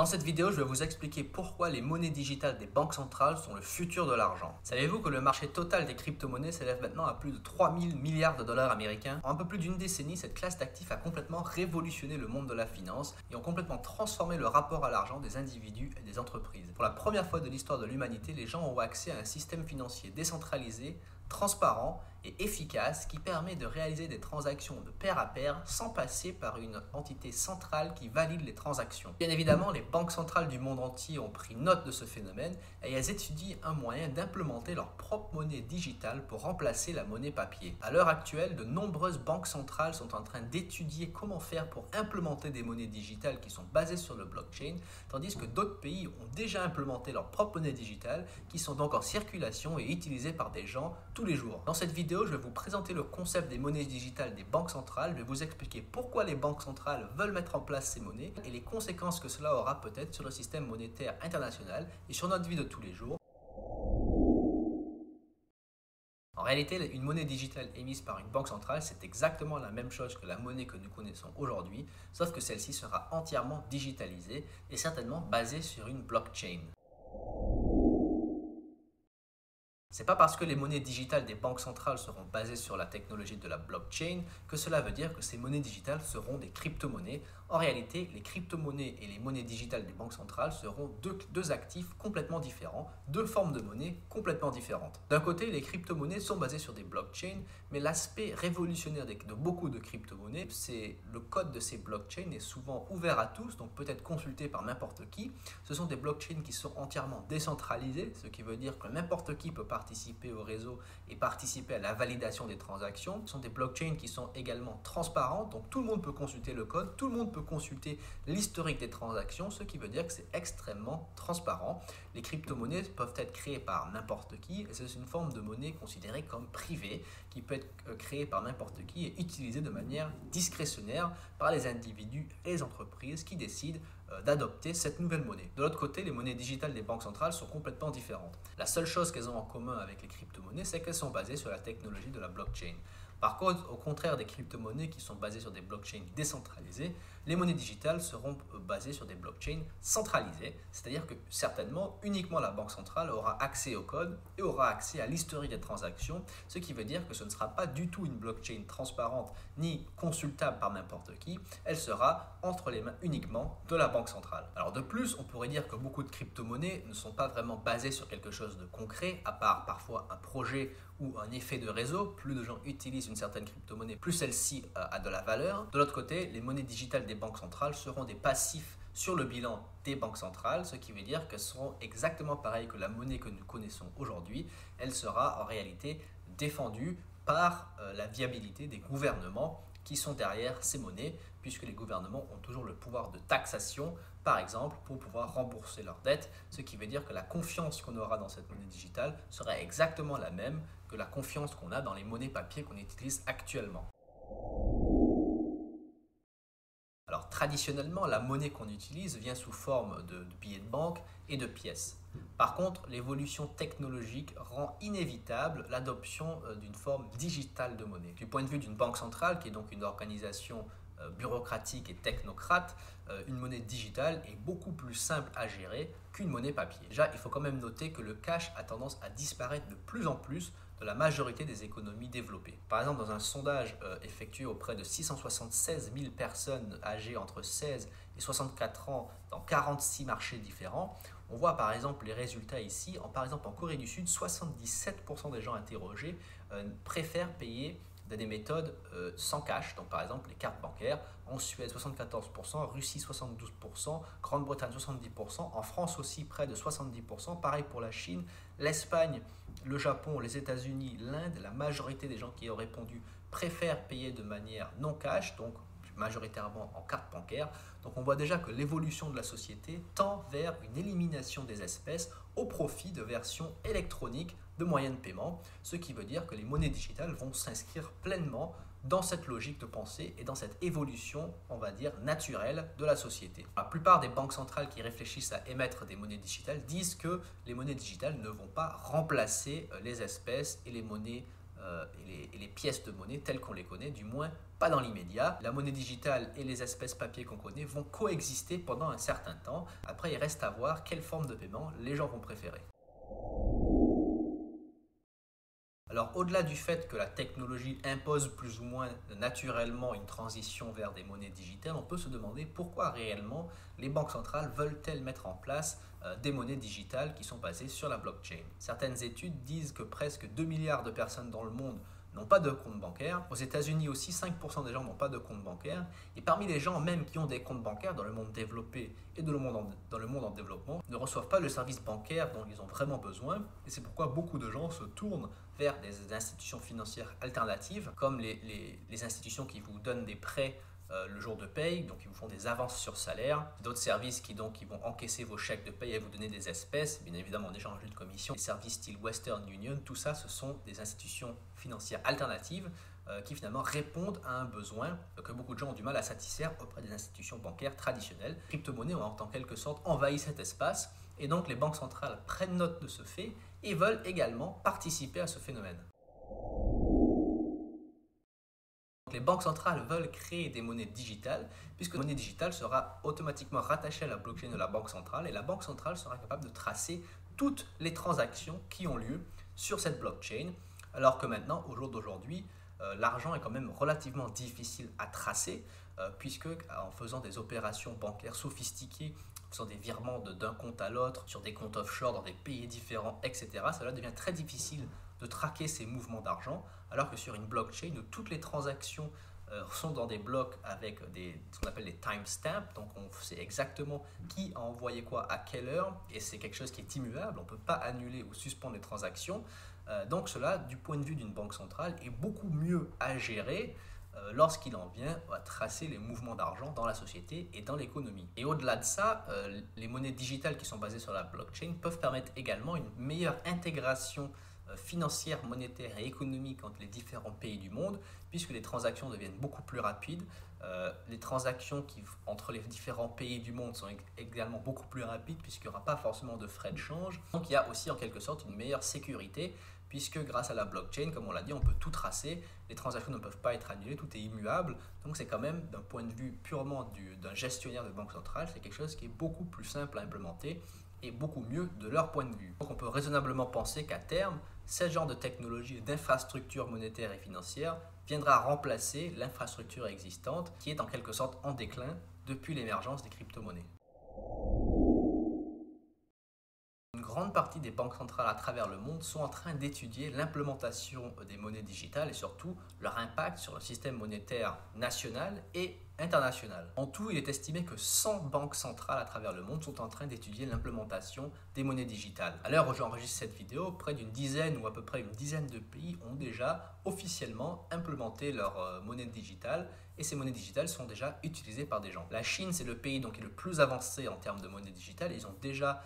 Dans cette vidéo, je vais vous expliquer pourquoi les monnaies digitales des banques centrales sont le futur de l'argent. Savez-vous que le marché total des crypto-monnaies s'élève maintenant à plus de 3000 milliards de dollars américains? En un peu plus d'une décennie, cette classe d'actifs a complètement révolutionné le monde de la finance et ont complètement transformé le rapport à l'argent des individus et des entreprises. Pour la première fois de l'histoire de l'humanité, les gens ont accès à un système financier décentralisé, transparent et efficace qui permet de réaliser des transactions de pair à pair sans passer par une entité centrale qui valide les transactions. Bien évidemment, les banques centrales du monde entier ont pris note de ce phénomène et elles étudient un moyen d'implémenter leur propre monnaie digitale pour remplacer la monnaie papier. À l'heure actuelle, de nombreuses banques centrales sont en train d'étudier comment faire pour implémenter des monnaies digitales qui sont basées sur le blockchain, tandis que d'autres pays ont déjà implémenté leur propre monnaie digitale qui sont donc en circulation et utilisées par des gens tous les jours. Dans cette vidéo, je vais vous présenter le concept des monnaies digitales des banques centrales. Je vais vous expliquer pourquoi les banques centrales veulent mettre en place ces monnaies et les conséquences que cela aura peut-être sur le système monétaire international et sur notre vie de tous les jours. En réalité, une monnaie digitale émise par une banque centrale, c'est exactement la même chose que la monnaie que nous connaissons aujourd'hui, sauf que celle-ci sera entièrement digitalisée et certainement basée sur une blockchain. C'est pas parce que les monnaies digitales des banques centrales seront basées sur la technologie de la blockchain que cela veut dire que ces monnaies digitales seront des crypto-monnaies. En réalité, les crypto-monnaies et les monnaies digitales des banques centrales seront deux actifs complètement différents, deux formes de monnaie complètement différentes. D'un côté, les crypto-monnaies sont basées sur des blockchains, mais l'aspect révolutionnaire de beaucoup de crypto-monnaies, c'est le code de ces blockchains est souvent ouvert à tous, donc peut être consulté par n'importe qui. Ce sont des blockchains qui sont entièrement décentralisées, ce qui veut dire que n'importe qui peut participer au réseau et participer à la validation des transactions. Ce sont des blockchains qui sont également transparentes, donc tout le monde peut consulter le code, tout le monde peut consulter l'historique des transactions, ce qui veut dire que c'est extrêmement transparent. Les crypto-monnaies peuvent être créées par n'importe qui et c'est une forme de monnaie considérée comme privée qui peut être créée par n'importe qui et utilisée de manière discrétionnaire par les individus et les entreprises qui décident d'adopter cette nouvelle monnaie. De l'autre côté, les monnaies digitales des banques centrales sont complètement différentes. La seule chose qu'elles ont en commun avec les crypto-monnaies, c'est qu'elles sont basées sur la technologie de la blockchain. Par contre, au contraire des crypto-monnaies qui sont basées sur des blockchains décentralisées, les monnaies digitales seront basées sur des blockchains centralisées, c'est-à-dire que certainement uniquement la banque centrale aura accès au code et aura accès à l'historique des transactions, ce qui veut dire que ce ne sera pas du tout une blockchain transparente ni consultable par n'importe qui, elle sera entre les mains uniquement de la banque centrale. Alors de plus, on pourrait dire que beaucoup de crypto-monnaies ne sont pas vraiment basées sur quelque chose de concret, à part parfois un projet ou un effet de réseau. Plus de gens utilisent une certaine crypto-monnaie, plus celle-ci a de la valeur. De l'autre côté, les monnaies digitales des banques centrales seront des passifs sur le bilan des banques centrales, ce qui veut dire qu'elles seront exactement pareilles que la monnaie que nous connaissons aujourd'hui. Elle sera en réalité défendue par la viabilité des gouvernements qui sont derrière ces monnaies, puisque les gouvernements ont toujours le pouvoir de taxation, par exemple, pour pouvoir rembourser leurs dettes, ce qui veut dire que la confiance qu'on aura dans cette monnaie digitale sera exactement la même que la confiance qu'on a dans les monnaies papier qu'on utilise actuellement. Alors traditionnellement, la monnaie qu'on utilise vient sous forme de billets de banque et de pièces. Par contre, l'évolution technologique rend inévitable l'adoption d'une forme digitale de monnaie. Du point de vue d'une banque centrale, qui est donc une organisation bureaucratique et technocrate, une monnaie digitale est beaucoup plus simple à gérer qu'une monnaie papier. Déjà, il faut quand même noter que le cash a tendance à disparaître de plus en plus de la majorité des économies développées. Par exemple, dans un sondage effectué auprès de 676 000 personnes âgées entre 16 et 64 ans dans 46 marchés différents, on voit par exemple les résultats ici. Par exemple, en Corée du Sud, 77% des gens interrogés préfèrent payer des méthodes sans cash, donc par exemple les cartes bancaires. En Suède 74%, Russie 72%, Grande-Bretagne 70%, en France aussi près de 70%, pareil pour la Chine, l'Espagne, le Japon, les États-Unis, l'Inde. La majorité des gens qui ont répondu préfèrent payer de manière non cash, donc majoritairement en carte bancaire. Donc on voit déjà que l'évolution de la société tend vers une élimination des espèces au profit de versions électroniques de moyens de paiement, ce qui veut dire que les monnaies digitales vont s'inscrire pleinement dans cette logique de pensée et dans cette évolution, on va dire, naturelle de la société. La plupart des banques centrales qui réfléchissent à émettre des monnaies digitales disent que les monnaies digitales ne vont pas remplacer les espèces et les monnaies et les pièces de monnaie telles qu'on les connaît, du moins pas dans l'immédiat. La monnaie digitale et les espèces papier qu'on connaît vont coexister pendant un certain temps. Après, il reste à voir quelle forme de paiement les gens vont préférer. Alors, au-delà du fait que la technologie impose plus ou moins naturellement une transition vers des monnaies digitales, on peut se demander pourquoi réellement les banques centrales veulent-elles mettre en place des monnaies digitales qui sont basées sur la blockchain. Certaines études disent que presque 2 milliards de personnes dans le monde n'ont pas de compte bancaire. Aux États-Unis aussi, 5% des gens n'ont pas de compte bancaire. Et parmi les gens même qui ont des comptes bancaires dans le monde développé et dans le monde en développement, ne reçoivent pas le service bancaire dont ils ont vraiment besoin. Et c'est pourquoi beaucoup de gens se tournent vers des institutions financières alternatives, comme les institutions qui vous donnent des prêts le jour de paye, donc ils vous font des avances sur salaire, d'autres services qui vont encaisser vos chèques de paye et vous donner des espèces, bien évidemment en échange d'une commission. Les services style Western Union, tout ça, ce sont des institutions financières alternatives qui finalement répondent à un besoin que beaucoup de gens ont du mal à satisfaire auprès des institutions bancaires traditionnelles. Les crypto-monnaies ont en quelque sorte envahi cet espace et donc les banques centrales prennent note de ce fait et veulent également participer à ce phénomène. Les banques centrales veulent créer des monnaies digitales puisque la monnaie digitale sera automatiquement rattachée à la blockchain de la banque centrale et la banque centrale sera capable de tracer toutes les transactions qui ont lieu sur cette blockchain, alors que maintenant, au jour d'aujourd'hui, l'argent est quand même relativement difficile à tracer puisque en faisant des opérations bancaires sophistiquées, en faisant des virements d'un compte à l'autre, sur des comptes offshore dans des pays différents, etc., cela devient très difficile de traquer ces mouvements d'argent, alors que sur une blockchain où toutes les transactions sont dans des blocs avec ce qu'on appelle des timestamps, donc on sait exactement qui a envoyé quoi à quelle heure, et c'est quelque chose qui est immuable, on ne peut pas annuler ou suspendre les transactions. Donc cela, du point de vue d'une banque centrale, est beaucoup mieux à gérer lorsqu'il en vient à tracer les mouvements d'argent dans la société et dans l'économie. Et au-delà de ça, les monnaies digitales qui sont basées sur la blockchain peuvent permettre également une meilleure intégration financière, monétaire et économique entre les différents pays du monde, puisque les transactions deviennent beaucoup plus rapides. Les transactions entre les différents pays du monde sont également beaucoup plus rapides, puisqu'il n'y aura pas forcément de frais de change. Donc il y a aussi en quelque sorte une meilleure sécurité, puisque grâce à la blockchain, comme on l'a dit, on peut tout tracer, les transactions ne peuvent pas être annulées, tout est immuable. Donc c'est quand même, d'un point de vue purement d'un gestionnaire de banque centrale, c'est quelque chose qui est beaucoup plus simple à implémenter et beaucoup mieux de leur point de vue. Donc on peut raisonnablement penser qu'à terme, ce genre de technologie et d'infrastructure monétaire et financière viendra remplacer l'infrastructure existante qui est en quelque sorte en déclin depuis l'émergence des crypto-monnaies. Une grande partie des banques centrales à travers le monde sont en train d'étudier l'implémentation des monnaies digitales et surtout leur impact sur le système monétaire national et international. En tout, il est estimé que 100 banques centrales à travers le monde sont en train d'étudier l'implémentation des monnaies digitales. À l'heure où j'enregistre cette vidéo, près d'une dizaine ou à peu près une dizaine de pays ont déjà officiellement implémenté leur monnaie digitale et ces monnaies digitales sont déjà utilisées par des gens. La Chine, c'est le pays qui est le plus avancé en termes de monnaie digitale. Ils ont déjà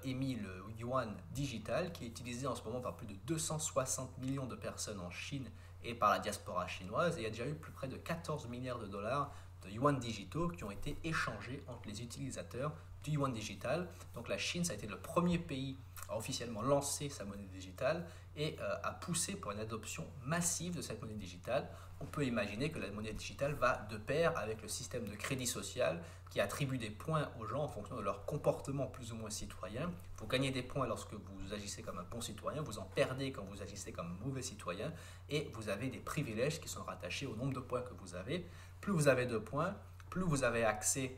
émis le yuan digital qui est utilisé en ce moment par plus de 260 millions de personnes en Chine et par la diaspora chinoise. Et il y a déjà eu plus près de 14 milliards de dollars de yuan digitaux qui ont été échangés entre les utilisateurs du yuan digital. Donc la Chine, ça a été le premier pays à officiellement lancer sa monnaie digitale et a poussé pour une adoption massive de cette monnaie digitale. On peut imaginer que la monnaie digitale va de pair avec le système de crédit social qui attribue des points aux gens en fonction de leur comportement plus ou moins citoyen. Vous gagnez des points lorsque vous agissez comme un bon citoyen, vous en perdez quand vous agissez comme un mauvais citoyen et vous avez des privilèges qui sont rattachés au nombre de points que vous avez. Plus vous avez de points, plus vous avez accès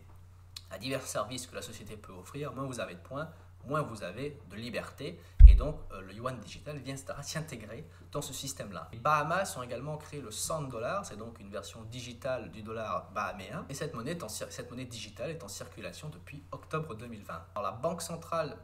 à divers services que la société peut offrir, moins vous avez de points, moins vous avez de liberté. Et donc, le yuan digital vient s'intégrer dans ce système-là. Les Bahamas ont également créé le $100, c'est donc une version digitale du dollar bahaméen. Et cette monnaie digitale est en circulation depuis octobre 2020. Alors, la Banque centrale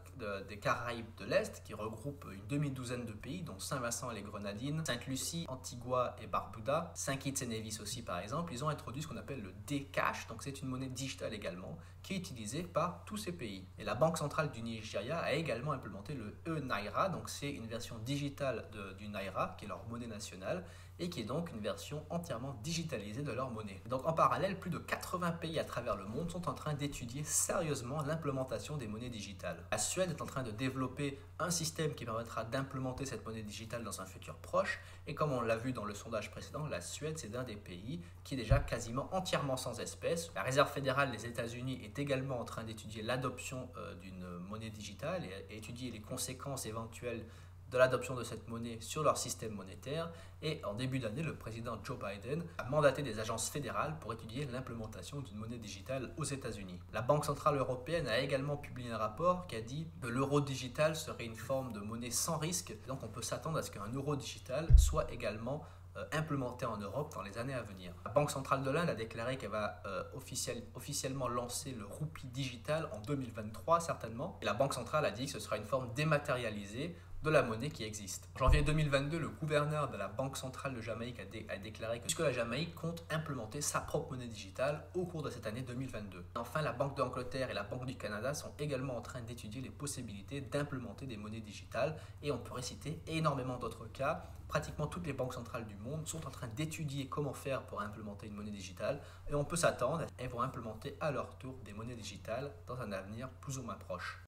des Caraïbes de l'Est, qui regroupe une demi-douzaine de pays, dont Saint-Vincent et les Grenadines, Sainte-Lucie, Antigua et Barbuda, Saint-Kitts et Nevis aussi par exemple, ils ont introduit ce qu'on appelle le D-Cash, donc c'est une monnaie digitale également, qui est utilisée par tous ces pays. Et la Banque centrale du Nigeria a également implémenté le e-Naira, donc c'est une version digitale du Naira, qui est leur monnaie nationale, et qui est donc une version entièrement digitalisée de leur monnaie. Donc en parallèle, plus de 80 pays à travers le monde sont en train d'étudier sérieusement l'implémentation des monnaies digitales. La Suède est en train de développer un système qui permettra d'implémenter cette monnaie digitale dans un futur proche, et comme on l'a vu dans le sondage précédent, la Suède c'est l'un des pays qui est déjà quasiment entièrement sans espèces. La Réserve fédérale des États-Unis est également en train d'étudier l'adoption d'une monnaie digitale et étudier les conséquences éventuelles de l'adoption de cette monnaie sur leur système monétaire. Et en début d'année, le président Joe Biden a mandaté des agences fédérales pour étudier l'implémentation d'une monnaie digitale aux États-Unis. La Banque centrale européenne a également publié un rapport qui a dit que l'euro digital serait une forme de monnaie sans risque. Donc on peut s'attendre à ce qu'un euro digital soit également implémenté en Europe dans les années à venir. La Banque centrale de l'Inde a déclaré qu'elle va officiellement lancer le roupie digital en 2023 certainement. Et la Banque centrale a dit que ce sera une forme dématérialisée de la monnaie qui existe. En janvier 2022, le gouverneur de la Banque centrale de Jamaïque a déclaré que la Jamaïque compte implémenter sa propre monnaie digitale au cours de cette année 2022. Et enfin, la Banque d'Angleterre et la Banque du Canada sont également en train d'étudier les possibilités d'implémenter des monnaies digitales, et on pourrait citer énormément d'autres cas. Pratiquement toutes les banques centrales du monde sont en train d'étudier comment faire pour implémenter une monnaie digitale, et on peut s'attendre à elles vont implémenter à leur tour des monnaies digitales dans un avenir plus ou moins proche.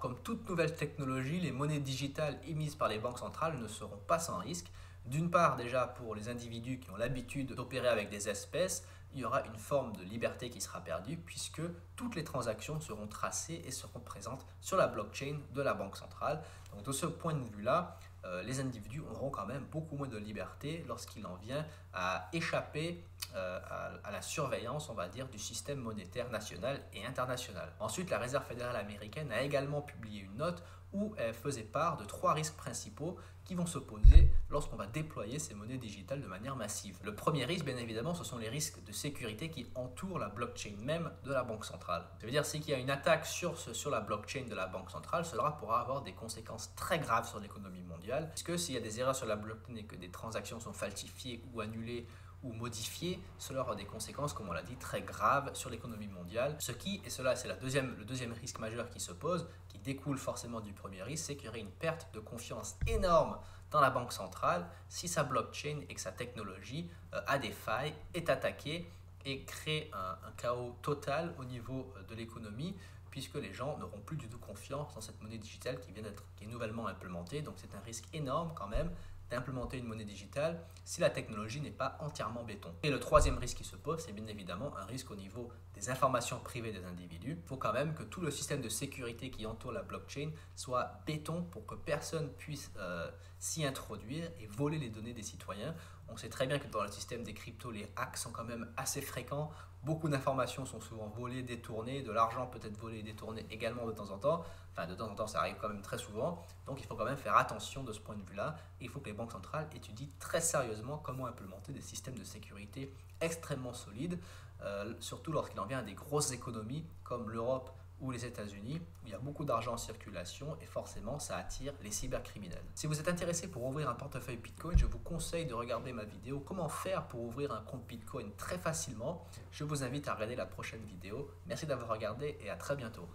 Comme toute nouvelle technologie, les monnaies digitales émises par les banques centrales ne seront pas sans risque. D'une part, déjà pour les individus qui ont l'habitude d'opérer avec des espèces, il y aura une forme de liberté qui sera perdue puisque toutes les transactions seront tracées et seront présentes sur la blockchain de la banque centrale. Donc de ce point de vue-là, les individus auront quand même beaucoup moins de liberté lorsqu'il en vient à échapper à la surveillance, on va dire, du système monétaire national et international. Ensuite, la Réserve fédérale américaine a également publié une note où elle faisait part de 3 risques principaux qui vont se poser lorsqu'on va déployer ces monnaies digitales de manière massive. Le premier risque, bien évidemment, ce sont les risques de sécurité qui entourent la blockchain même de la banque centrale. Ça veut dire s'il y a une attaque sur la blockchain de la banque centrale, cela pourra avoir des conséquences très graves sur l'économie mondiale, puisque s'il y a des erreurs sur la blockchain et que des transactions sont falsifiées ou annulées ou modifiées, cela aura des conséquences, comme on l'a dit, très graves sur l'économie mondiale. Et cela c'est le deuxième risque majeur qui se pose, qui découle forcément du premier risque, c'est qu'il y aurait une perte de confiance énorme dans la banque centrale si sa blockchain et que sa technologie a des failles, est attaquée et crée un chaos total au niveau de l'économie, puisque les gens n'auront plus du tout confiance dans cette monnaie digitale qui est nouvellement implémentée. Donc c'est un risque énorme quand même d'implémenter une monnaie digitale si la technologie n'est pas entièrement béton. Et le troisième risque qui se pose, c'est bien évidemment un risque au niveau des informations privées des individus. Il faut quand même que tout le système de sécurité qui entoure la blockchain soit béton pour que personne puisse s'y introduire et voler les données des citoyens. On sait très bien que dans le système des cryptos, les hacks sont quand même assez fréquents. Beaucoup d'informations sont souvent volées, détournées, de l'argent peut être volé et détourné également de temps en temps. Enfin, de temps en temps, ça arrive quand même très souvent. Donc, il faut quand même faire attention de ce point de vue-là. Et il faut que les banques centrales étudient très sérieusement comment implémenter des systèmes de sécurité extrêmement solides, surtout lorsqu'il en vient à des grosses économies comme l'Europe ou les États-Unis, où il y a beaucoup d'argent en circulation et forcément ça attire les cybercriminels. Si vous êtes intéressé pour ouvrir un portefeuille Bitcoin, je vous conseille de regarder ma vidéo comment faire pour ouvrir un compte Bitcoin très facilement. Je vous invite à regarder la prochaine vidéo. Merci d'avoir regardé et à très bientôt.